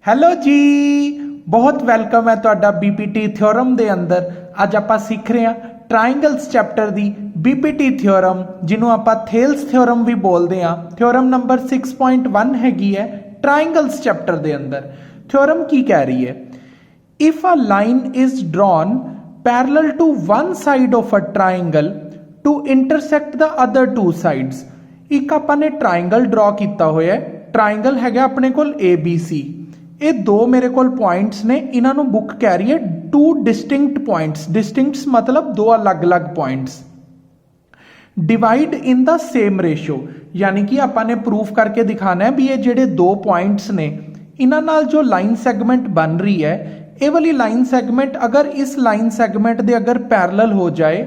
Hello ਜੀ, ਬਹੁਤ welcome ਹੈ ਤੁਹਾਡਾ ਬੀਪੀਟੀ ਥਿਓਰਮ ਦੇ ਅੰਦਰ। ਅੱਜ ਆਪਾਂ ਸਿੱਖ ਰਹੇ ਹਾਂ ਟ੍ਰਾਇੰਗਲਸ ਚੈਪਟਰ ਦੀ ਬੀਪੀਟੀ ਥਿਓਰਮ, ਜਿਹਨੂੰ ਆਪਾਂ ਥੇਲਸ ਥਿਓਰਮ ਵੀ ਬੋਲਦੇ ਹਾਂ। ਥਿਓਰਮ ਨੰਬਰ 6.1 ਹੈਗੀ ਹੈ ਟ੍ਰਾਇੰਗਲਸ ਚੈਪਟਰ ਦੇ ਅੰਦਰ। ਥਿਓਰਮ ਕੀ ਕਹਿ ਰਹੀ ਹੈ? If a line is drawn parallel to one side of a triangle to intersect the other two sides. ਇੱਕ ਆਪਾਂ ਨੇ ਟ੍ਰਾਇੰਗਲ ਡਰਾ ਕੀਤਾ ਹੋਇਆ ਹੈ। ਟ੍ਰਾਇੰਗਲ ਹੈਗਾ ਆਪਣੇ ਕੋਲ ABC। ਇਹ ਦੋ ਮੇਰੇ ਕੋਲ ਪੁਆਇੰਟਸ ਨੇ, ਇਹਨਾਂ ਨੂੰ ਬੁੱਕ ਕਹਿ ਰਹੀ ਹੈ ਟੂ ਡਿਸਟਿੰਕਟ ਪੁਆਇੰਟਸ। ਡਿਸਟਿੰਕਟਸ ਮਤਲਬ ਦੋ ਅਲੱਗ-ਅਲੱਗ ਪੁਆਇੰਟਸ। ਡਿਵਾਈਡ ਇਨ ਦਾ ਸੇਮ ਰੇਸ਼ੋ, ਯਾਨੀ ਕਿ ਆਪਾਂ ਨੇ ਪ੍ਰੂਫ ਕਰਕੇ ਦਿਖਾਣਾ ਹੈ ਵੀ ਇਹ ਜਿਹੜੇ ਦੋ ਪੁਆਇੰਟਸ ਨੇ, ਇਹਨਾਂ ਨਾਲ ਜੋ ਲਾਈਨ ਸੈਗਮੈਂਟ ਬਣ ਰਹੀ ਹੈ, ਇਹ ਵਾਲੀ ਲਾਈਨ ਸੈਗਮੈਂਟ ਅਗਰ ਇਸ ਲਾਈਨ ਸੈਗਮੈਂਟ ਦੇ ਅਗਰ ਪੈਰਲਲ ਹੋ ਜਾਏ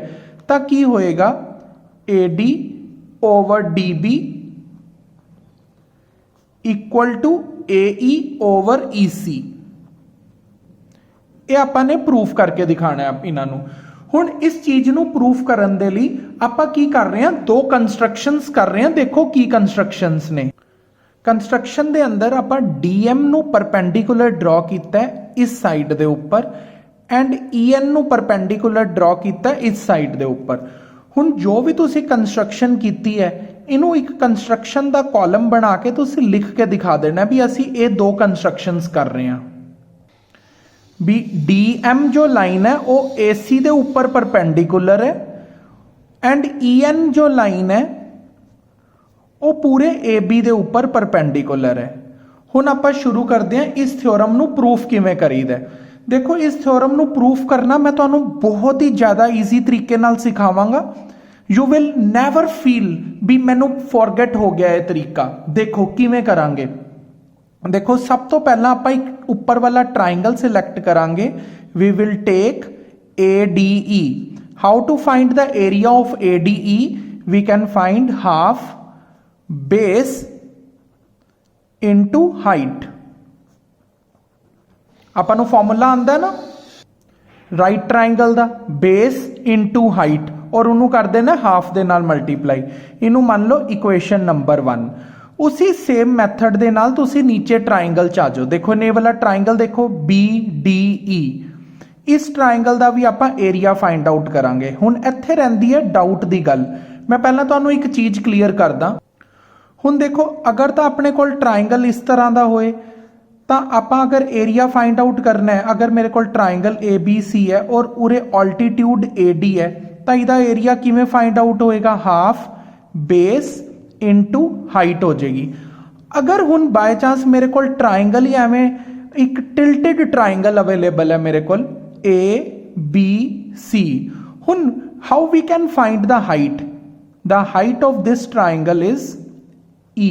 ਤਾਂ ਕੀ ਹੋਏਗਾ? AD over DB equal to AE over EC। ਇਹ ਆਪਾਂ ਨੇ ਪ੍ਰੂਫ ਕਰਕੇ ਦਿਖਾਣਾ ਹੈ ਇਹਨਾਂ ਨੂੰ। ਹੁਣ ਇਸ ਚੀਜ਼ ਨੂੰ ਪ੍ਰੂਫ ਕਰਨ ਦੇ ਲਈ ਆਪਾਂ ਕੀ ਕਰ ਰਹੇ ਹਾਂ? ਦੋ ਕੰਸਟਰਕਸ਼ਨਸ ਕਰ ਰਹੇ ਹਾਂ। ਦੇਖੋ ਕੀ ਕੰਸਟਰਕਸ਼ਨਸ ਨੇ। ਕੰਸਟਰਕਸ਼ਨ ਦੇ ਅੰਦਰ ਆਪਾਂ DM ਨੂੰ ਪਰਪੈਂਡੀਕੂਲਰ ਡਰਾ ਕੀਤਾ ਹੈ ਇਸ ਸਾਈਡ ਦੇ ਉੱਪਰ, ਐਂਡ EN ਨੂੰ ਪਰਪੈਂਡੀਕੂਲਰ ਡਰਾ ਕੀਤਾ ਇਸ ਸਾਈਡ ਦੇ ਉੱਪਰ। ਹੁਣ ਜੋ ਵੀ ਤੁਸੀਂ ਕੰਸਟਰਕਸ਼ਨ ਕੀਤੀ ਹੈ, ਇਹਨੂੰ ਇੱਕ ਕੰਸਟਰਕਸ਼ਨ ਦਾ ਕਾਲਮ ਬਣਾ ਕੇ ਤੁਸੀਂ ਲਿਖ ਕੇ ਦਿਖਾ ਦੇਣਾ ਵੀ ਅਸੀਂ ਇਹ ਦੋ ਕੰਸਟਰਕਸ਼ਨਸ ਕਰ ਰਹੇ ਹਾਂ। ਵੀ DM ਜੋ ਲਾਈਨ ਹੈ ਉਹ AC ਦੇ ਉੱਪਰ ਪਰਪੈਂਡੀਕੂਲਰ ਹੈ, ਐਂਡ EN ਜੋ ਲਾਈਨ ਹੈ ਉਹ ਪੂਰੇ AB ਦੇ ਉੱਪਰ ਪਰਪੈਂਡੀਕੂਲਰ ਹੈ। ਹੁਣ ਆਪਾਂ ਸ਼ੁਰੂ ਕਰਦੇ ਹਾਂ ਇਸ ਥਿਓਰਮ ਨੂੰ ਪ੍ਰੂਫ ਕਿਵੇਂ ਕਰੀਦਾ। ਦੇਖੋ, ਇਸ ਥਿਓਰਮ ਨੂੰ ਪ੍ਰੂਫ ਕਰਨਾ ਮੈਂ ਤੁਹਾਨੂੰ ਬਹੁਤ ਹੀ ਜ਼ਿਆਦਾ ਈਜ਼ੀ ਤਰੀਕੇ ਨਾਲ ਸਿਖਾਵਾਂਗਾ। ਯੂ ਵਿਲ ਨੈਵਰ ਫੀਲ ਵੀ ਮੈਨੂੰ ਫੋਰਗੇਟ ਹੋ ਗਿਆ ਇਹ ਤਰੀਕਾ। ਦੇਖੋ ਕਿਵੇਂ ਕਰਾਂਗੇ। ਦੇਖੋ, ਸਭ ਤੋਂ ਪਹਿਲਾਂ ਆਪਾਂ ਇੱਕ ਉੱਪਰ ਵਾਲਾ ਟ੍ਰਾਇੰਗਲ ਸਿਲੈਕਟ ਕਰਾਂਗੇ। We will take ADE। How to find the area of ADE? We can find half base into height. ਆਪਾਂ ਨੂੰ ਫਾਰਮੂਲਾ ਆਂਦਾ ਨਾ ਰਾਈਟ ਟ੍ਰਾਇੰਗਲ ਦਾ, ਬੇਸ ਇਨਟੂ ਹਾਈਟ, ਔਰ ਉਹਨੂੰ ਕਰ ਦੇਣਾ ਹਾਫ ਦੇ ਨਾਲ ਮਲਟੀਪਲਾਈ। ਇਹਨੂੰ ਮੰਨ ਲਓ ਇਕੁਏਸ਼ਨ ਨੰਬਰ 1। ਉਸੇ ਸੇਮ ਮੈਥਡ ਦੇ ਨਾਲ ਤੁਸੀਂ ਨੀਚੇ ਟ੍ਰਾਇੰਗਲ ਚ ਆ ਜਾਓ। ਦੇਖੋ ਇਹ ਵਾਲਾ ਟ੍ਰਾਇੰਗਲ ਦੇਖੋ BDE। ਇਸ ਟ੍ਰਾਇੰਗਲ ਦਾ ਵੀ ਆਪਾਂ ਏਰੀਆ ਫਾਈਂਡ ਆਊਟ ਕਰਾਂਗੇ। ਹੁਣ ਇੱਥੇ ਰਹਿੰਦੀ ਹੈ ਡਾਊਟ ਦੀ ਗੱਲ। ਮੈਂ ਪਹਿਲਾਂ ਤੁਹਾਨੂੰ ਇੱਕ ਚੀਜ਼ ਕਲੀਅਰ ਕਰਦਾ। ਹੁਣ ਦੇਖੋ, ਅਗਰ ਤਾਂ ਆਪਣੇ ਕੋਲ ਟ੍ਰਾਇੰਗਲ ਇਸ ਤਰ੍ਹਾਂ ਦਾ ਹੋਏ ਤਾਂ ਆਪਾਂ ਅਗਰ ਏਰੀਆ ਫਾਈਂਡ ਆਊਟ ਕਰਨਾ ਹੈ, ਅਗਰ ਮੇਰੇ ਕੋਲ ਟ੍ਰਾਇੰਗਲ ABC ਹੈ ਔਰ ਉਰੇ ਆਲਟੀਟਿਊਡ AD ਹੈ, ਤਾਂ ਇਹਦਾ ਏਰੀਆ ਕਿਵੇਂ ਫਾਈਂਡ ਆਊਟ ਹੋਏਗਾ? ਹਾਫ ਬੇਸ ਇਨਟੂ ਹਾਈਟ ਹੋ ਜਾਏਗੀ। ਅਗਰ ਹੁਣ ਬਾय ਚਾਂਸ ਮੇਰੇ ਕੋਲ ਟ੍ਰਾਇੰਗਲ ਹੀ ਐਵੇਂ ਇੱਕ ਟਿਲਟਡ ਟ੍ਰਾਇੰਗਲ ਅਵੇਲੇਬਲ ਹੈ ਮੇਰੇ ਕੋਲ ABC, ਹੁਣ how we can find the height? The height of this triangle is E।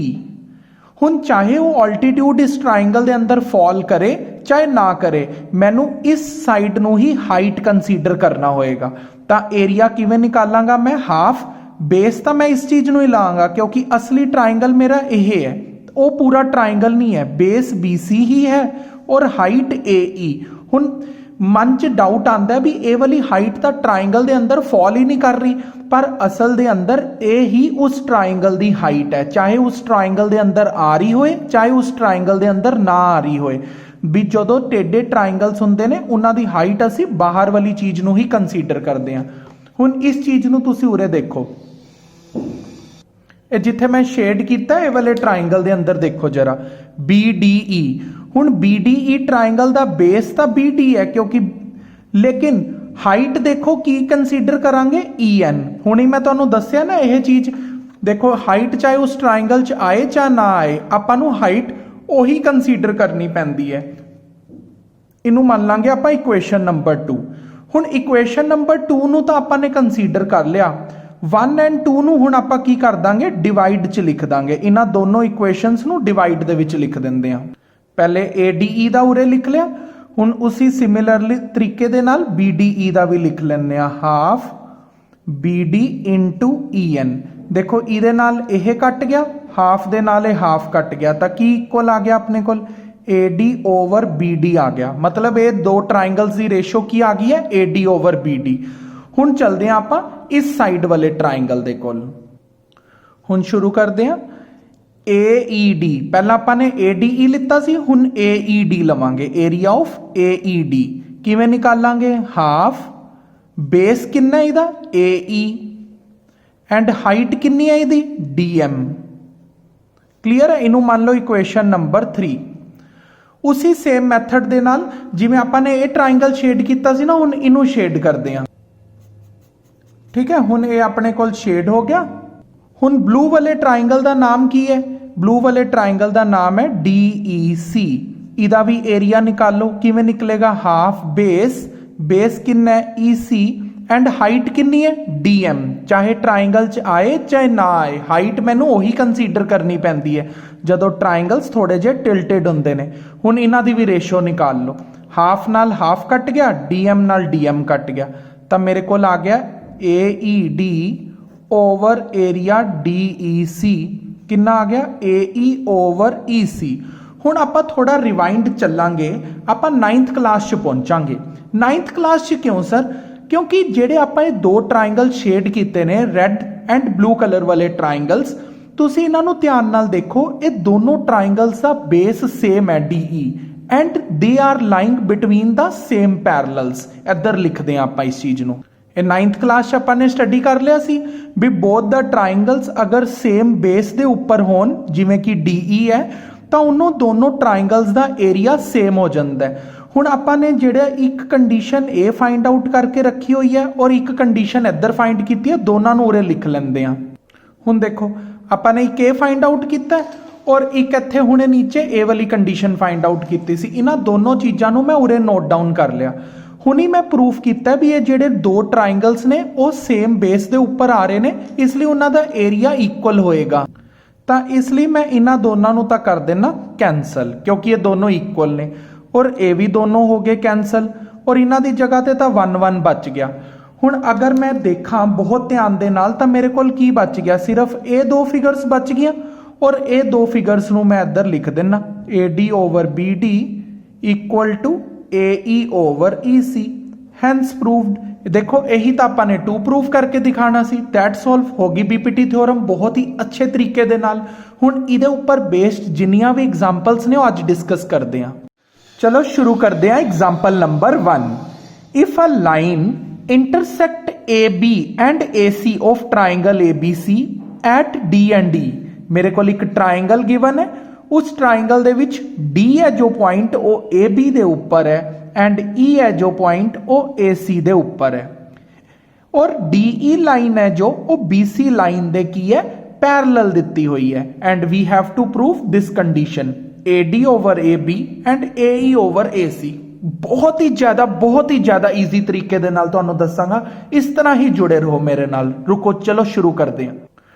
ਹੁਣ ਚਾਹੇ ਉਹ ਆਲਟੀਟਿਊਡ ਇਸ ਟ੍ਰਾਇੰਗਲ ਦੇ ਅੰਦਰ ਫਾਲ ਕਰੇ ਚਾਹੇ ਨਾ ਕਰੇ, ਮੈਨੂੰ ਇਸ ਸਾਈਡ ਨੂੰ ਹੀ ਹਾਈਟ ਕੰਸੀਡਰ ਕਰਨਾ ਹੋਏਗਾ। ਤਾਂ ਏਰੀਆ ਕਿਵੇਂ ਨਿਕਾਲਾਂਗਾ ਮੈਂ? ਹਾਫ ਬੇਸ ਤਾਂ ਮੈਂ ਇਸ ਚੀਜ਼ ਨੂੰ ਹੀ ਲਾਂਗਾ ਕਿਉਂਕਿ ਅਸਲੀ ਟ੍ਰਾਇੰਗਲ ਮੇਰਾ ਇਹ ਹੈ, ਉਹ ਪੂਰਾ ਟ੍ਰਾਇੰਗਲ ਨਹੀਂ ਹੈ। ਬੇਸ BC ਹੀ ਹੈ ਔਰ ਹਾਈਟ AE। ਹੁਣ ਮਨ 'ਚ ਡਾਊਟ ਆਂਦਾ ਵੀ ਇਹ ਵਾਲੀ ਹਾਈਟ ਤਾਂ ਟ੍ਰਾਇੰਗਲ ਦੇ ਅੰਦਰ ਫਾਲ ਹੀ ਨਹੀਂ ਕਰ ਰਹੀ, ਪਰ ਅਸਲ ਦੇ ਅੰਦਰ ਇਹ ਹੀ ਉਸ ਟ੍ਰਾਇੰਗਲ ਦੀ ਹਾਈਟ ਹੈ, ਚਾਹੇ ਉਸ ਟ੍ਰਾਇੰਗਲ ਦੇ ਅੰਦਰ ਆ ਰਹੀ ਹੋਏ ਚਾਹੇ ਉਸ ਟ੍ਰਾਇੰਗਲ ਦੇ ਅੰਦਰ ਨਾ ਆ ਰਹੀ ਹੋਏ। ਵੀ ਜਦੋਂ ਟੇਢੇ ਟ੍ਰਾਇੰਗਲਸ ਹੁੰਦੇ ਨੇ ਉਹਨਾਂ ਦੀ ਹਾਈਟ ਅਸੀਂ ਬਾਹਰ ਵਾਲੀ ਚੀਜ਼ ਨੂੰ ਹੀ ਕੰਸੀਡਰ ਕਰਦੇ ਹਾਂ। ਹੁਣ ਇਸ ਚੀਜ਼ ਨੂੰ ਤੁਸੀਂ ਉਰੇ ਦੇਖੋ, ਇਹ ਜਿੱਥੇ ਮੈਂ ਸ਼ੇਡ ਕੀਤਾ ਇਹ ਵਾਲੇ ਟ੍ਰਾਇੰਗਲ ਦੇ ਅੰਦਰ ਦੇਖੋ ਜਰਾ, BDE। ਹੁਣ BDE ਟ੍ਰਾਇੰਗਲ ਦਾ ਬੇਸ ਤਾਂ BD ਹੈ ਕਿਉਂਕਿ, ਲੇਕਿਨ ਹਾਈਟ ਦੇਖੋ ਕੀ ਕੰਸੀਡਰ ਕਰਾਂਗੇ? EN। ਹੁਣ ਹੀ ਮੈਂ ਤੁਹਾਨੂੰ ਦੱਸਿਆ ਨਾ ਇਹ ਚੀਜ਼। ਦੇਖੋ ਹਾਈਟ ਚਾਹੇ ਉਸ ਟ੍ਰਾਇੰਗਲ 'ਚ ਆਏ ਚਾਹੇ ਨਾ ਆਏ, ਆਪਾਂ ਨੂੰ ਹਾਈਟ ਉਹੀ ਕੰਸੀਡਰ ਕਰਨੀ ਪੈਂਦੀ ਹੈ। ਇਹਨੂੰ ਮੰਨ ਲਾਂਗੇ ਆਪਾਂ ਇਕੁਏਸ਼ਨ ਨੰਬਰ 2। ਹੁਣ ਇਕੁਏਸ਼ਨ ਨੰਬਰ 2 ਨੂੰ ਤਾਂ ਆਪਾਂ ਨੇ ਕੰਸੀਡਰ ਕਰ ਲਿਆ। 1 ਐਂਡ 2 ਨੂੰ ਹੁਣ ਆਪਾਂ ਕੀ ਕਰ ਦਾਂਗੇ? ਡਿਵਾਈਡ 'ਚ ਲਿਖ ਦਾਂਗੇ। ਇਹਨਾਂ ਦੋਨੋਂ ਇਕੁਏਸ਼ਨਸ ਨੂੰ ਡਿਵਾਈਡ ਦੇ ਵਿੱਚ ਲਿਖ ਦਿੰਦੇ ਹਾਂ। ਪਹਿਲੇ ADE ਦਾ ਉਰੇ ਲਿਖ ਲਿਆ, ਹੁਣ ਉਸੇ ਸਿਮਿਲਰਲੀ ਤਰੀਕੇ ਦੇ ਨਾਲ BDE ਦਾ ਵੀ ਲਿਖ ਲੈਂਦੇ ਆ। Half BD into EN। ਦੇਖੋ ਇਹਦੇ ਨਾਲ ਇਹ ਕੱਟ ਗਿਆ, ਹਾਫ ਦੇ ਨਾਲ ਇਹ ਹਾਫ ਕੱਟ ਗਿਆ, ਤਾਂ ਕੀ ਇਕੁਅਲ ਆ ਗਿਆ ਆਪਣੇ ਕੋਲ? AD ਓਵਰ BD ਆ ਗਿਆ। ਮਤਲਬ ਇਹ ਦੋ ਟ੍ਰਾਇੰਗਲਸ ਦੀ ਰੇਸ਼ੋ ਕੀ ਆ ਗਈ ਹੈ? AD over BD। ਹੁਣ ਚਲਦੇ ਹਾਂ ਆਪਾਂ ਇਸ ਸਾਈਡ ਵਾਲੇ ਟ੍ਰਾਇੰਗਲ ਦੇ ਕੋਲ। ਹੁਣ ਸ਼ੁਰੂ ਕਰਦੇ ਹਾਂ। AED ਪਹਿਲਾਂ ਆਪਾਂ ਨੇ ADE ਲਿੱਤਾ ਸੀ, ਹੁਣ AED ਲਵਾਂਗੇ, ਏਰੀਆ ਆਫ AED। ਕਿਵੇਂ ਨਿਕਾਲਾਂਗੇ? ਹਾਫ ਬੇਸ ਕਿੰਨਾ ਇਹਦਾ AE ਐਂਡ ਹਾਈਟ ਕਿੰਨੀ ਹੈ ਇਹਦੀ DM। ਕਲੀਅਰ ਹੈ? ਇਹਨੂੰ ਮੰਨ ਲਓ ਇਕੁਏਸ਼ਨ ਨੰਬਰ 3। ਉसी ਸੇਮ ਮੈਥਡ ਦੇ ਨਾਲ ਜਿਵੇਂ ਆਪਾਂ ਨੇ ਇਹ ਟ੍ਰਾਇੰਗਲ ਸ਼ੇਡ ਕੀਤਾ ਸੀ ਨਾ, ਹੁਣ ਇਹਨੂੰ ਸ਼ੇਡ ਕਰਦੇ ਹਾਂ। ਠੀਕ ਹੈ, ਹੁਣ ਇਹ ਆਪਣੇ ਕੋਲ ਸ਼ੇਡ ਹੋ ਗਿਆ। ਹੁਣ ਬਲੂ ਵਾਲੇ ਟ੍ਰਾਇੰਗਲ ਦਾ ਨਾਮ ਕੀ ਹੈ? ਬਲੂ ਵਾਲੇ ਟ੍ਰਾਇੰਗਲ ਦਾ ਨਾਮ ਹੈ DEC। ਇਹਦਾ ਵੀ ਏਰੀਆ ਨਿਕਾਲੋ। ਕਿਵੇਂ ਨਿਕਲੇਗਾ? ਹਾਫ ਬੇਸ ਕਿੰਨਾ ਹੈ EC ਐਂਡ ਹਾਈਟ ਕਿੰਨੀ ਹੈ DM। ਚਾਹੇ ਟ੍ਰਾਇੰਗਲ ਚ ਆਏ ਚਾਹੇ ਨਾ ਆਏ, ਹਾਈਟ ਮੈਨੂੰ ਉਹੀ ਕੰਸੀਡਰ ਕਰਨੀ ਪੈਂਦੀ ਹੈ ਜਦੋਂ ਟ੍ਰਾਇੰਗਲਸ ਥੋੜੇ ਜਿਹੇ ਟਿਲਟਡ ਹੁੰਦੇ ਨੇ। ਹੁਣ ਇਹਨਾਂ ਦੀ ਵੀ ਰੇਸ਼ੋ ਨਿਕਾਲ ਲਓ। ਹਾਫ ਨਾਲ ਹਾਫ ਕੱਟ ਗਿਆ, DM ਨਾਲ DM ਕੱਟ ਗਿਆ, ਤਾਂ ਮੇਰੇ ਕੋਲ ਆ ਗਿਆ AED ਓਵਰ ਏਰੀਆ DEC। ਕਿੰਨਾ ਆ ਗਿਆ? AE over EC। ਹੁਣ ਆਪਾਂ ਥੋੜਾ ਰਿਵਾਈਂਡ ਚੱਲਾਂਗੇ, ਆਪਾਂ 9th ਕਲਾਸ 'ਚ ਪਹੁੰਚਾਂਗੇ। 9th ਕਲਾਸ 'ਚ ਕਿਉਂ ਸਰ? ਕਿਉਂਕਿ ਜਿਹੜੇ ਆਪਾਂ ਇਹ ਦੋ ਟ੍ਰਾਇੰਗਲ ਸ਼ੇਡ ਕੀਤੇ ਨੇ, ਰੈੱਡ ਐਂਡ ਬਲੂ ਕਲਰ ਵਾਲੇ ਟ੍ਰਾਇੰਗਲਸ, ਤੁਸੀਂ ਇਹਨਾਂ ਨੂੰ ਧਿਆਨ ਨਾਲ ਦੇਖੋ। ਇਹ ਦੋਨੋਂ ਟ੍ਰਾਇੰਗਲਸ ਦਾ ਬੇਸ ਸੇਮ ਹੈ DE and they are lying between the same parallels. ਇੱਧਰ ਲਿਖਦੇ ਹਾਂ ਆਪਾਂ ਇਸ ਚੀਜ਼ ਨੂੰ। ਇਹ 9th ਕਲਾਸ 'ਚ ਆਪਾਂ ਨੇ ਸਟੱਡੀ ਕਰ ਲਿਆ ਸੀ ਵੀ ਬੋਥ ਦਾ ਟ੍ਰਾਇੰਗਲਸ ਅਗਰ ਸੇਮ ਬੇਸ ਦੇ ਉੱਪਰ ਹੋਣ, ਜਿਵੇਂ ਕਿ DE ਹੈ, ਤਾਂ ਉਹਨੂੰ ਦੋਨੋਂ ਟ੍ਰਾਇੰਗਲਸ ਦਾ ਏਰੀਆ ਸੇਮ ਹੋ ਜਾਂਦਾ ਹੈ। ਹੁਣ ਆਪਾਂ ਨੇ ਜਿਹੜਾ ਇੱਕ ਕੰਡੀਸ਼ਨ ਇਹ ਫਾਈਂਡ ਆਊਟ ਕਰਕੇ ਰੱਖੀ ਹੋਈ ਹੈ ਔਰ ਇੱਕ ਕੰਡੀਸ਼ਨ ਇੱਧਰ ਫਾਈਂਡ ਕੀਤੀ ਹੈ, ਦੋਨਾਂ ਨੂੰ ਉਰੇ ਲਿਖ ਲੈਂਦੇ ਹਾਂ। ਹੁਣ ਦੇਖੋ, ਆਪਾਂ ਨੇ ਇੱਕ ਇਹ ਫਾਈਂਡ ਆਊਟ ਕੀਤਾ ਔਰ ਇੱਕ ਇੱਥੇ ਹੁਣੇ ਨੀਚੇ ਇਹ ਵਾਲੀ ਕੰਡੀਸ਼ਨ ਫਾਈਂਡ ਆਊਟ ਕੀਤੀ ਸੀ। ਇਹਨਾਂ ਦੋਨੋਂ ਚੀਜ਼ਾਂ ਨੂੰ ਮੈਂ ਉਰੇ ਨੋਟ ਡਾਊਨ ਕਰ ਲਿਆ। ਹੁਣੀ ਮੈਂ ਪ੍ਰੂਫ ਕੀਤਾ ਵੀ ਇਹ ਜਿਹੜੇ ਦੋ ਟ੍ਰਾਇੰਗਲਸ ਨੇ ਉਹ ਸੇਮ ਬੇਸ ਦੇ ਉੱਪਰ ਆ ਰਹੇ ਨੇ, ਇਸ ਲਈ ਉਹਨਾਂ ਦਾ ਏਰੀਆ ਇਕੁਅਲ ਹੋਏਗਾ। ਤਾਂ ਇਸ ਲਈ ਮੈਂ ਇਹਨਾਂ ਦੋਨਾਂ ਨੂੰ ਤਾਂ ਕਰ ਦੇਣਾ ਕੈਂਸਲ, ਕਿਉਂਕਿ ਇਹ ਦੋਨੋਂ ਇਕੁਅਲ ਨੇ, ਔਰ ਇਹ ਵੀ ਦੋਨੋਂ ਹੋ ਗਏ ਕੈਂਸਲ, ਔਰ ਇਹਨਾਂ ਦੀ ਜਗ੍ਹਾ ਤੇ ਤਾਂ 1 1 ਬਚ ਗਿਆ। ਹੁਣ ਅਗਰ ਮੈਂ ਦੇਖਾਂ ਬਹੁਤ ਧਿਆਨ ਦੇ ਨਾਲ, ਤਾਂ ਮੇਰੇ ਕੋਲ ਕੀ ਬਚ ਗਿਆ? ਸਿਰਫ ਇਹ ਦੋ ਫਿਗਰਸ ਬਚ ਗਈਆਂ, ਔਰ ਇਹ ਦੋ ਫਿਗਰਸ ਨੂੰ ਮੈਂ ਇੱਧਰ ਲਿਖ ਦਿੰਨਾ, AD over BD equal to AE over EC। Hence proved. ਦੇਖੋ, ਇਹੀ ਤਾਂ ਆਪਾਂ ਨੇ 2 ਪ੍ਰੂਫ ਕਰਕੇ ਦਿਖਾਣਾ ਸੀ। ਦੈਟ ਸੋਲਵ ਹੋ ਗਈ BPT ਥਿਓਰਮ ਬਹੁਤ ਹੀ ਅੱਛੇ ਤਰੀਕੇ ਦੇ ਨਾਲ। ਹੁਣ ਇਹਦੇ ਉੱਪਰ ਬੇਸਡ ਜਿੰਨੀਆਂ ਵੀ ਐਗਜ਼ਾਮਪਲਸ ਨੇ ਉਹ ਅੱਜ ਡਿਸਕਸ ਕਰਦੇ ਹਾਂ। चलो शुरू करते हैं। Example number 1। If a line intersect AB and AC of triangle ABC at D and D। मेरे को एक ट्राइंगल गिवन है, उस ट्राइंगल दे विच D है जो पॉइंट वो AB दे ऊपर है एंड E है जो पॉइंट वो AC दे ऊपर है, और DE लाइन है जो वो BC लाइन दे की है पैरेलल दिती हुई है, and we have to prove this condition AD over AB and AE over AC। बहुत ही ज्यादा ईजी तरीके दे नाल तुहानू दसांगा, इस तरह ही जुड़े रहो मेरे नाल। रुको, चलो शुरू करते हैं।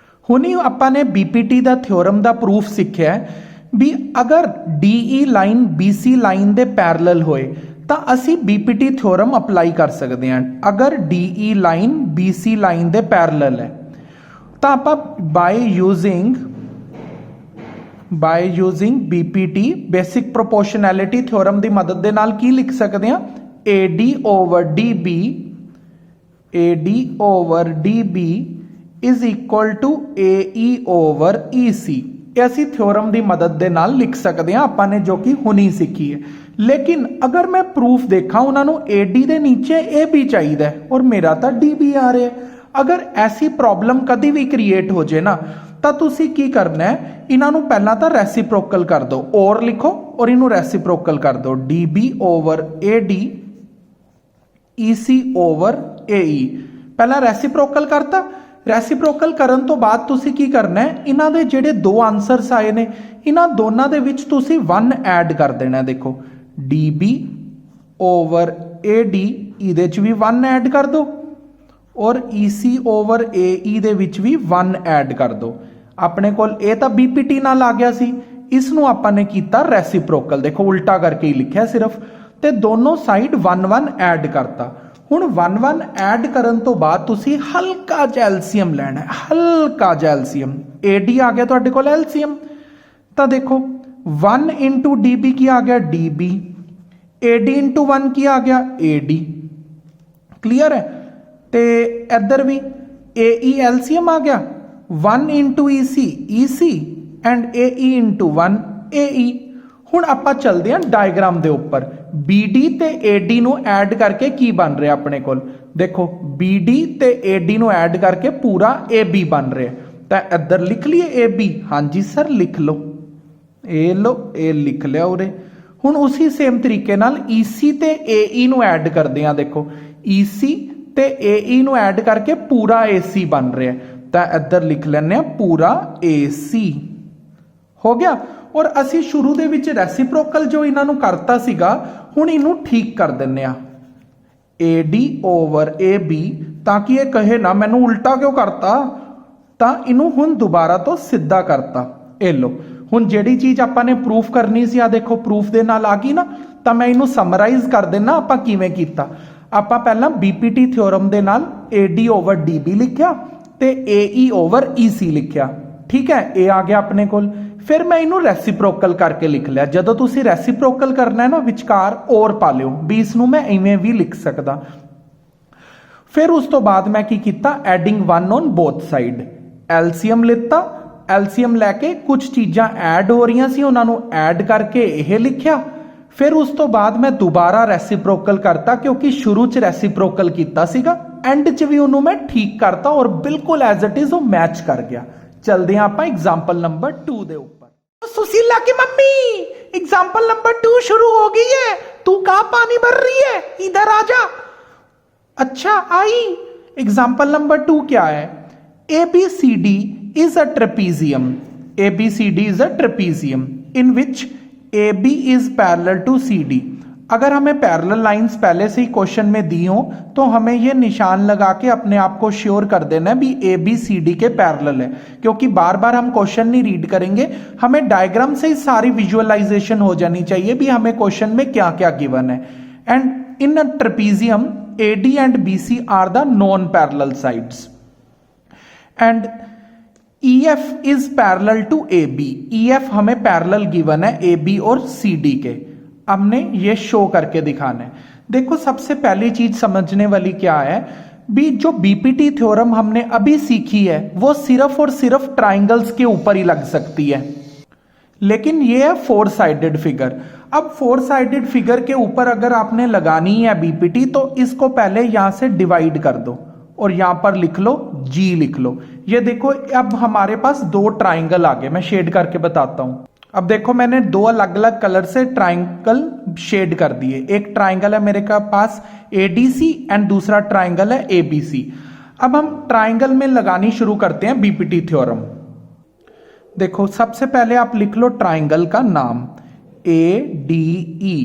हुणी आपां ने BPT दा थ्योरम दा प्रूफ सीखिया है भी अगर DE लाइन BC लाइन दे पैरेलल होए तां असी BPT थ्योरम अप्लाई कर सकते हैं। अगर DE लाइन BC लाइन दे पैरेलल है तां आपां by using BPT basic proportionality theorem की मदद के नाल की लिख सकते हैं? AD over DB is equal to AE over EC। ऐसी थ्योरम की मदद के नाल लिख सकते हैं आपां ने, जो कि हुनी सीखी है। लेकिन अगर मैं प्रूफ देखा, उन्होंने AD के नीचे AB चाहिए और मेरा तो DB आ रहा है। अगर ऐसी प्रॉब्लम कभी भी क्रिएट हो जाए ना, ਤਾਂ ਤੁਸੀਂ ਕੀ ਕਰਨਾ ਹੈ? ਇਹਨਾਂ ਨੂੰ ਪਹਿਲਾਂ ਤਾਂ ਰੈਸੀਪ੍ਰੋਕਲ ਕਰ ਦਿਓ, ਔਰ ਲਿਖੋ ਔਰ ਇਹਨੂੰ ਰੈਸੀਪ੍ਰੋਕਲ ਕਰ ਦਿਓ। DB over AD EC over AE। ਪਹਿਲਾਂ ਰੈਸੀਪ੍ਰੋਕਲ ਕਰਤਾ। ਰੈਸੀਪ੍ਰੋਕਲ ਕਰਨ ਤੋਂ ਬਾਅਦ ਤੁਸੀਂ ਕੀ ਕਰਨਾ ਹੈ? ਇਹਨਾਂ ਦੇ ਜਿਹੜੇ ਦੋ ਆਨਸਰਸ ਆਏ ਨੇ, ਇਹਨਾਂ ਦੋਨਾਂ ਦੇ ਵਿੱਚ ਤੁਸੀਂ 1 ਐਡ ਕਰ ਦੇਣਾ। ਦੇਖੋ, DB ਓਵਰ AD ਇਹਦੇ 'ਚ ਵੀ 1 ਐਡ ਕਰ ਦਿਓ, और EC ओवर AE ਦੇ ਵਿੱਚ ਵੀ 1 ਐਡ ਕਰ ਦਿਓ। ਆਪਣੇ ਕੋਲ ਇਹ ਤਾਂ BPT ਨਾਲ ਆ ਗਿਆ ਸੀ, ਇਸ ਨੂੰ ਆਪਾਂ ਨੇ ਕੀਤਾ ਰੈਸੀਪ੍ਰੋਕਲ। ਦੇਖੋ, ਉਲਟਾ ਕਰਕੇ ਹੀ ਲਿਖਿਆ ਸਿਰਫ, ਤੇ ਦੋਨੋਂ ਸਾਈਡ 1 1 ਐਡ ਕਰਤਾ। ਹੁਣ 1 1 ਐਡ ਕਰਨ ਤੋਂ ਬਾਅਦ ਤੁਸੀਂ ਹਲਕਾ ਜਿਹਾ ਐਲਸੀਐਮ ਲੈਣਾ ਹੈ, ਹਲਕਾ ਜਿਹਾ ਐਲਸੀਐਮ। AD ਆ ਗਿਆ ਤੁਹਾਡੇ ਕੋਲ ਐਲਸੀਐਮ, ਤਾਂ ਦੇਖੋ 1 ਇੰਟੂ DB ਕੀ ਆ ਗਿਆ? DB। AD ਇੰਟੂ 1 ਕੀ ਆ ਗਿਆ? AD। ਕਲੀਅਰ ਹੈ? ਤੇ ਇੱਧਰ ਵੀ AE LCM ਆ ਗਿਆ। 1 into EC EC and A E into 1 ए ई। ਹੁਣ ਆਪਾਂ ਚੱਲਦੇ ਹਾਂ ਡਾਇਗਰਾਮ ਦੇ ਉੱਪਰ। BD ਤੇ AD ਨੂੰ ਐਡ ਕਰਕੇ ਕੀ ਬਣ ਰਿਹਾ ਆਪਣੇ ਕੋਲ, ਦੇਖੋ BD ਤੇ AD ਨੂੰ ਐਡ ਕਰਕੇ ਪੂਰਾ AB ਬਣ ਰਿਹਾ। ਤਾਂ ਇੱਧਰ ਲਿਖ ਲਈਏ AB, ਹਾਂਜੀ ਸਰ ਲਿਖ ਲਓ, ਇਹ ਲਓ ਇਹ ਲਿਖ ਲਿਆ ਉਰੇ। ਹੁਣ ਉਸੇ ਸੇਮ ਤਰੀਕੇ ਨਾਲ EC ਤੇ AE ਨੂੰ ਐਡ ਕਰਦੇ ਹਾਂ, ਦੇਖੋ EC ਤੇ AE ਨੂੰ ਐਡ ਕਰਕੇ ਪੂਰਾ AC ਬਣ ਰਿਹਾ। ਤਾਂ ਇੱਧਰ ਲਿਖ ਲੈਂਦੇ ਹਾਂ ਪੂਰਾ AC ਹੋ ਗਿਆ। ਔਰ ਅਸੀਂ ਸ਼ੁਰੂ ਦੇ ਵਿੱਚ ਰੈਸੀਪ੍ਰੋਕਲ ਜੋ ਇਹਨਾਂ ਨੂੰ ਕਰਤਾ ਸੀਗਾ, ਹੁਣ ਇਹਨੂੰ ਠੀਕ ਕਰ ਦਿੰਨੇ ਆ AD ਓਵਰ AB, ਤਾਂ ਕਿ ਇਹ ਕਹੇ ਨਾ ਮੈਨੂੰ ਉਲਟਾ ਕਿਉਂ ਕਰਤਾ। ਤਾਂ ਇਹਨੂੰ ਹੁਣ ਦੁਬਾਰਾ ਤੋਂ ਸਿੱਧਾ ਕਰਤਾ। ਇਹ ਲੋ ਹੁਣ ਜਿਹੜੀ ਚੀਜ਼ ਆਪਾਂ ਨੇ ਪ੍ਰੂਫ ਕਰਨੀ ਸੀ, ਆ ਦੇਖੋ ਪ੍ਰੂਫ ਦੇ ਨਾਲ ਆ ਗਈ ਨਾ। ਤਾਂ ਮੈਂ ਇਹਨੂੰ ਸਮਰਾਈਜ਼ ਕਰ ਦੇਣਾ ਆਪਾਂ ਕਿਵੇਂ ਕੀਤਾ। ਆਪਾਂ ਪਹਿਲਾਂ BPT ਥਿਓਰਮ ਦੇ ਨਾਲ AD ਓਵਰ DB ਲਿਖਿਆ ਤੇ AE ਓਵਰ EC ਲਿਖਿਆ, ਠੀਕ ਹੈ। ਇਹ ਆ ਗਿਆ ਆਪਣੇ ਕੋਲ। ਫਿਰ ਮੈਂ ਇਹਨੂੰ ਰੈਸੀਪ੍ਰੋਕਲ ਕਰਕੇ ਲਿਖ ਲਿਆ। ਜਦੋਂ ਤੁਸੀਂ ਰੈਸੀਪ੍ਰੋਕਲ ਕਰਨਾ ਹੈ ਨਾ, ਵਿਚਕਾਰ ਔਰ ਪਾ ਲਿਓ ਵੀ ਇਸ ਨੂੰ ਮੈਂ ਇਵੇਂ ਵੀ ਲਿਖ ਸਕਦਾ। ਫਿਰ ਉਸ ਤੋਂ ਬਾਅਦ ਮੈਂ ਕੀ ਕੀਤਾ, adding 1 on both side, LCM ਲਿੱਤਾ। ਐਲਸੀਐਮ ਲੈ ਕੇ ਕੁਝ ਚੀਜ਼ਾਂ ਐਡ ਹੋ ਰਹੀਆਂ ਸੀ, ਉਹਨਾਂ ਨੂੰ ਐਡ ਕਰਕੇ ਇਹ ਲਿਖਿਆ। ਫਿਰ ਉਸ ਤੋਂ ਬਾਅਦ ਮੈਂ ਦੁਬਾਰਾ ਰੈਸੀਪ੍ਰੋਕਲ ਕਰਤਾ, ਕਿਉਂਕਿ ਸ਼ੁਰੂ 'ਚ ਰੈਸੀਪ੍ਰੋਕਲ ਕੀਤਾ ਸੀਗਾ, ਐਂਡ 'ਚ ਵੀ ਉਹਨੂੰ ਮੈਂ ਠੀਕ ਕਰਤਾ ਔਰ ਬਿਲਕੁਲ ਐਜ਼ ਇਟ ਇਜ਼ ਉਹ ਮੈਚ ਕਰ ਗਿਆ। चलते हैं आप एग्जाम्पल नंबर 2 दे ऊपर। सुशीला की मम्मी एग्जाम्पल नंबर 2 शुरू हो गई है, तू कहां पानी भर रही है, इधर आ जा। अच्छा आई। एग्जाम्पल नंबर 2 क्या है, ABCD is a trapezium. ABCD is a trapezium in which AB is parallel to CD। अगर हमें पैरेलल लाइंस पहले से ही क्वेश्चन में दी हो तो हमें ये निशान लगा के अपने आप को श्योर कर देना है भी ABCD के पैरेलल है, क्योंकि बार बार हम क्वेश्चन नहीं रीड करेंगे, हमें डायग्राम से ही सारी विजुअलाइजेशन हो जानी चाहिए भी हमें क्वेश्चन में क्या क्या गिवन है। And in a trapezium AD and BC are the non parallel sides and EF is parallel to AB। EF हमें पैरेलल गिवन है AB और CD के, हमने ये शो करके दिखाना है। देखो सबसे पहली चीज समझने वाली क्या है भी, जो BPT थ्योरम हमने अभी सीखी है वो सिर्फ और सिर्फ ट्राइंगल्स के ऊपर ही लग सकती है, लेकिन ये है 4 साइडेड फिगर। अब 4 साइडेड फिगर के ऊपर अगर आपने लगानी है BPT तो इसको पहले यहां से डिवाइड कर दो और यहां पर लिख लो G लिख लो। ये देखो अब हमारे पास 2 ट्राइंगल आ गए, मैं शेड करके बताता हूं। अब देखो मैंने 2 अलग अलग कलर से ट्राइंगल शेड कर दिए। एक ट्राइंगल है मेरे का पास ADC एंड दूसरा ट्राइंगल है ABC। अब हम ट्राइंगल में लगानी शुरू करते हैं BPT थ्योरम। देखो सबसे पहले आप लिख लो ट्राइंगल का नाम ADE।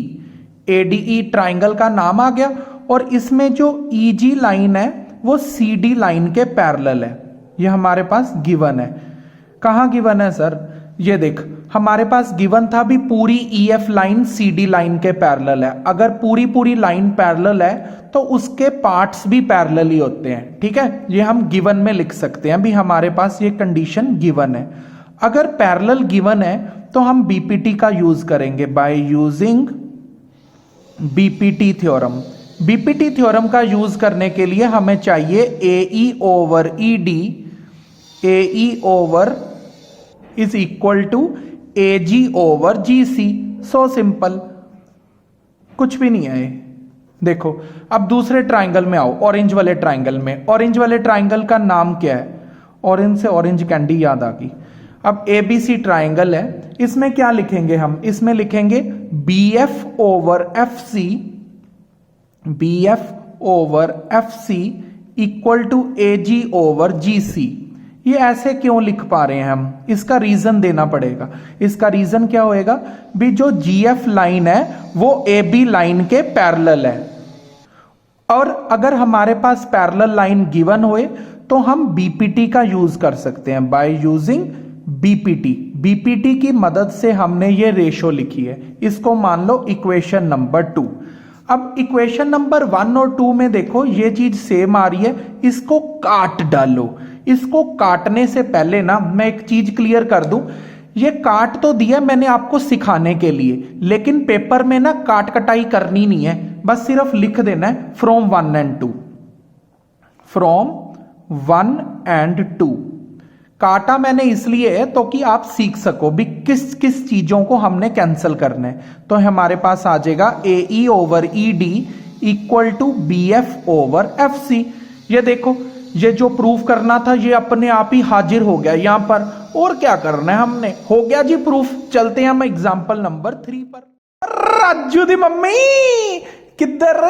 ADE ट्राइंगल का नाम आ गया और इसमें जो EG लाइन है वो CD लाइन के पैरेलल है। ये हमारे पास गिवन है। कहां गिवन है सर, ये देख हमारे पास गिवन था भी पूरी EF लाइन CD लाइन के पैरेलल है। अगर पूरी पूरी लाइन पैरेलल है तो उसके पार्ट्स भी पैरेलल ही होते हैं, ठीक है। ये हम गिवन में लिख सकते हैं भी हमारे पास ये कंडीशन गिवन है। अगर पैरेलल गिवन है तो हम BPT का यूज करेंगे by using BPT theorem. BPT theorem का यूज करने के लिए हमें चाहिए AE over ED, AE over is equal to AG over GC। So simple, कुछ भी नहीं है ये। देखो अब दूसरे ट्राइंगल में आओ, ऑरेंज वाले ट्राइंगल में। ऑरेंज वाले ट्राइंगल का नाम क्या है, ऑरेंज से ऑरेंज कैंडी याद आ गई। अब ABC ट्राइंगल है, इसमें क्या लिखेंगे हम, इसमें लिखेंगे BF over FC, BF over FC इक्वल टू AG ओवर GC। ये ऐसे क्यों लिख पा रहे हैं हम, इसका रीजन देना पड़ेगा। इसका रीजन क्या होएगा भी, जो GF लाइन है वो AB लाइन के पैरेलल है और अगर हमारे पास पैरेलल लाइन गिवन होए तो हम BPT का यूज कर सकते हैं बाय यूजिंग BPT। BPT की मदद से हमने ये रेशो लिखी है, इसको मान लो इक्वेशन नंबर 2। अब इक्वेशन नंबर 1 और 2 में देखो ये चीज सेम आ रही है, इसको काट डालो। इसको काटने से पहले ना मैं एक चीज क्लियर कर दूं, ये काट तो दिया मैंने आपको सिखाने के लिए, लेकिन पेपर में ना काट कटाई करनी नहीं है, बस सिर्फ लिख देना है फ्रॉम 1 एंड 2, फ्रॉम 1 एंड 2। काटा मैंने इसलिए है तो कि आप सीख सको भी किस किस चीजों को हमने कैंसिल करना है। तो हमारे पास आ जाएगा AE over ED equal to BF over FC। ये देखो, ये जो प्रूफ करना था ये अपने आप ही हाजिर हो गया यहां पर, और क्या करना है हमने, हो गया जी प्रूफ। चलते हैं हम एग्जाम्पल नंबर 3 पर। राजू दी मम्मी किधर,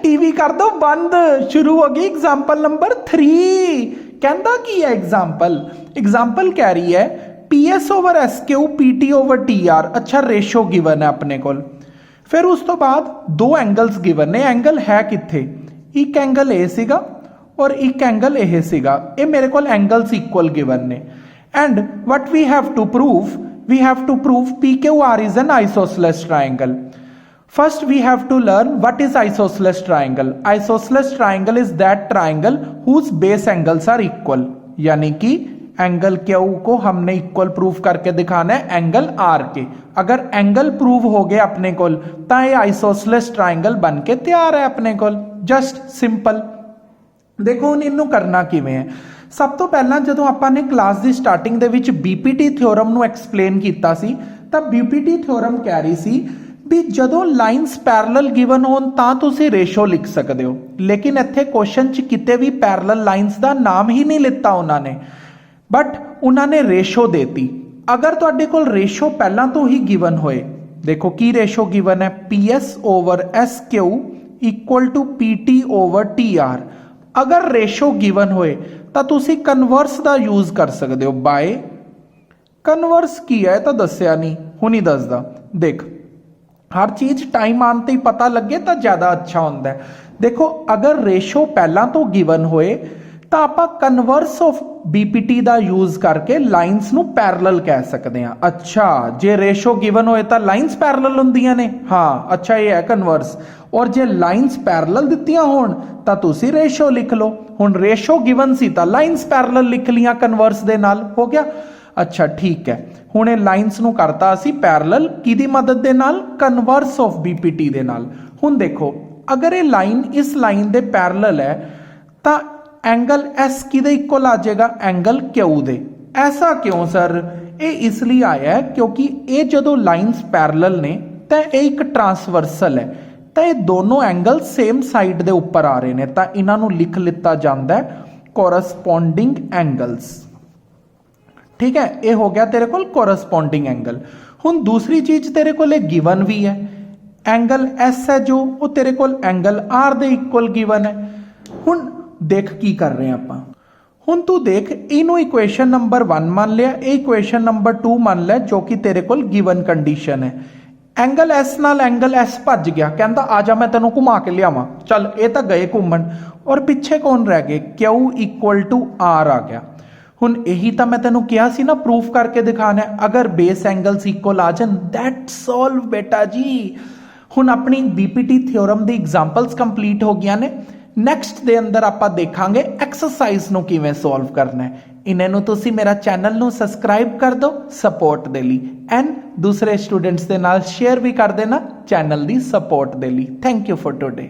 टीवी कर दो बंद, शुरू होगी एग्जाम्पल नंबर 3। कहता की है एग्जाम्पल कह रही है PS over SQ PT over TR। अच्छा, रेशो गिवन है अपने को। फिर उस तो बाद दो एंगल्स गिवन ने, एंगल है किथे, एक एंगल ए सीगा और एक एंगल ए सीगा। ये मेरे को एंगल्स इक्वल गिवन ने। And what we have to prove PQR is an isosceles triangle. First we have to learn what is isosceles triangle. Isosceles triangle is that triangle whose base angles are equal. यानी कि angle Q को हमने equal prove करके दिखाना है angle R के। अगर angle prove हो गए अपने को तो ये आइसोसेलेस ट्राइंगल बन के तैयार है अपने को। Just simple. देखो ਹੁਣ ਇਹਨੂੰ ਕਰਨਾ ਕਿਵੇਂ ਹੈ। ਸਭ ਤੋਂ ਪਹਿਲਾਂ ਜਦੋਂ ਆਪਾਂ ਨੇ ਕਲਾਸ ਦੀ ਸਟਾਰਟਿੰਗ ਦੇ ਵਿੱਚ BPT ਥਿਓਰਮ ਨੂੰ ਐਕਸਪਲੇਨ ਕੀਤਾ ਸੀ ਤਾਂ BPT ਥਿਓਰਮ ਕਹਿ ਰਹੀ ਸੀ ਵੀ ਜਦੋਂ ਲਾਈਨਸ ਪੈਰਲਲ ਗਿਵਨ ਹੋਣ ਤਾਂ ਤੁਸੀਂ ਰੇਸ਼ੋ ਲਿਖ ਸਕਦੇ ਹੋ, ਲੇਕਿਨ ਇੱਥੇ ਕੁਐਸਚਨ 'ਚ ਕਿਤੇ ਵੀ ਪੈਰਲਲ ਲਾਈਨਸ ਦਾ ਨਾਮ ਹੀ ਨਹੀਂ ਲਿੱਤਾ ਉਹਨਾਂ ਨੇ, ਬਟ ਉਹਨਾਂ ਨੇ ਰੇਸ਼ੋ ਦੇਤੀ। ਅਗਰ ਤੁਹਾਡੇ ਕੋਲ ਰੇਸ਼ੋ ਪਹਿਲਾਂ ਤੋਂ ਹੀ ਗਿਵਨ ਹੋਏ, ਦੇਖੋ ਕੀ ਰੇਸ਼ੋ ਗਿਵਨ ਹੈ PS over SQ equal to PT over TR। ਅਗਰ ਰੇਸ਼ੋ ਗਿਵਨ ਹੋਏ ਤਾਂ ਤੁਸੀਂ ਕਨਵਰਸ ਦਾ ਯੂਜ਼ ਕਰ ਸਕਦੇ ਹੋ ਬਾਏ ਕਨਵਰਸ। ਕੀ ਹੈ ਤਾਂ ਦੱਸਿਆ ਨਹੀਂ, ਹੁਣ ਹੀ ਦੱਸਦਾ। ਦੇਖ, हर चीज टाइम आने ते ही पता लगे तो ज्यादा अच्छा होता है। देखो, अगर रेशो पहला तो गिवन होए तो आप कन्वर्स ऑफ BPT का यूज करके लाइन्स नू पैरलल कह सकते हैं। अच्छा, जे रेशो गिवन होए तो लाइन्स पैरलल होंदियां ने, हाँ अच्छा ये है कन्वर्स। और जे लाइन्स पैरलल दित्तियां होण तां तुसीं रेशो लिख लो। हुण रेशो गिवन सी तां लाइन्स पैरलल लिख लियां कन्वर्स दे नाल, हो गया। अच्छा ठीक है, ਹੁਣ ਇਹ ਲਾਈਨਸ ਨੂੰ ਕਰਤਾ ਅਸੀਂ ਪੈਰਲਲ ਕਿਹਦੀ ਮਦਦ ਦੇ ਨਾਲ, ਕਨਵਰਸ ਆਫ BPT ਦੇ ਨਾਲ। ਹੁਣ ਦੇਖੋ, ਅਗਰ ਇਹ ਲਾਈਨ ਇਸ ਲਾਈਨ ਦੇ ਪੈਰਲਲ ਹੈ ਤਾਂ ਐਂਗਲ S ਕਿਹਦੇ ਇਕੁਅਲ ਆ ਜਾਏਗਾ, ਐਂਗਲ Q ਦੇ। ਐਸਾ ਕਿਉਂ ਸਰ, ਇਹ ਇਸ ਲਈ ਆਇਆ ਹੈ ਕਿਉਂਕਿ ਇਹ ਜਦੋਂ ਲਾਈਨਸ ਪੈਰਲਲ ਨੇ ਤਾਂ ਇਹ ਇੱਕ ਟਰਾਂਸਵਰਸਲ ਹੈ, ਤਾਂ ਇਹ ਦੋਨੋਂ ਐਂਗਲ ਸੇਮ ਸਾਈਡ ਦੇ ਉੱਪਰ ਆ ਰਹੇ ਨੇ, ਤਾਂ ਇਹਨਾਂ ਨੂੰ ਲਿਖ ਲਿੱਤਾ ਜਾਂਦਾ ਹੈ ਕੋਰਸਪੋਂਡਿੰਗ ਐਂਗल्स। ठीक है, ये हो गया तेरे को कोरस्पोंडिंग एंगल। हुण दूसरी चीज तेरे को गिवन भी है, एंगल S है जो वो तेरे को एंगल R दे इक्वल गिवन है। हुण देख की कर रहे हैं आपां, हुण तू देख इनू इक्वेशन नंबर 1 मान लिया, ये इक्वेशन नंबर 2 मान लिया जो कि तेरे को गिवन कंडीशन है। एंगल S नाल एंगल S भज गया, कहता आ जा मैं तेनों घुमा के लियावां, चल ये तो गए घूमन, और पिछे कौन रह गए, Q इक्वल टू R आ गया। ਹੁਣ ਇਹੀ ਤਾਂ ਮੈਂ ਤੈਨੂੰ ਕਿਹਾ ਸੀ ਨਾ ਪ੍ਰੂਫ ਕਰਕੇ ਦਿਖਾਣਾ ਹੈ। ਅਗਰ ਬੇਸ ਐਂਗਲਸ ਇਕੁਅਲ ਆ ਜਾਣ ਦੈਟ ਸੋਲਵ ਬੇਟਾ ਜੀ। ਹੁਣ ਆਪਣੀ BPT ਥਿਓਰਮ ਦੀ ਐਗਜ਼ਾਮਪਲਸ ਕੰਪਲੀਟ ਹੋ ਗਈਆਂ ਨੇ। ਨੈਕਸਟ ਦੇ ਅੰਦਰ ਆਪਾਂ ਦੇਖਾਂਗੇ ਐਕਸਰਸਾਈਜ਼ ਨੂੰ ਕਿਵੇਂ ਸੋਲਵ ਕਰਨਾ ਹੈ। ਇਹਨਾਂ ਨੂੰ ਤੁਸੀਂ ਮੇਰਾ ਚੈਨਲ ਨੂੰ ਸਬਸਕ੍ਰਾਈਬ ਕਰ ਦਿਓ ਸਪੋਰਟ ਦੇ ਲਈ, ਐਂਡ ਦੂਸਰੇ ਸਟੂਡੈਂਟਸ ਦੇ ਨਾਲ ਸ਼ੇਅਰ ਵੀ ਕਰ ਦੇਣਾ ਚੈਨਲ ਦੀ ਸਪੋਰਟ ਦੇ ਲਈ। Thank you for today.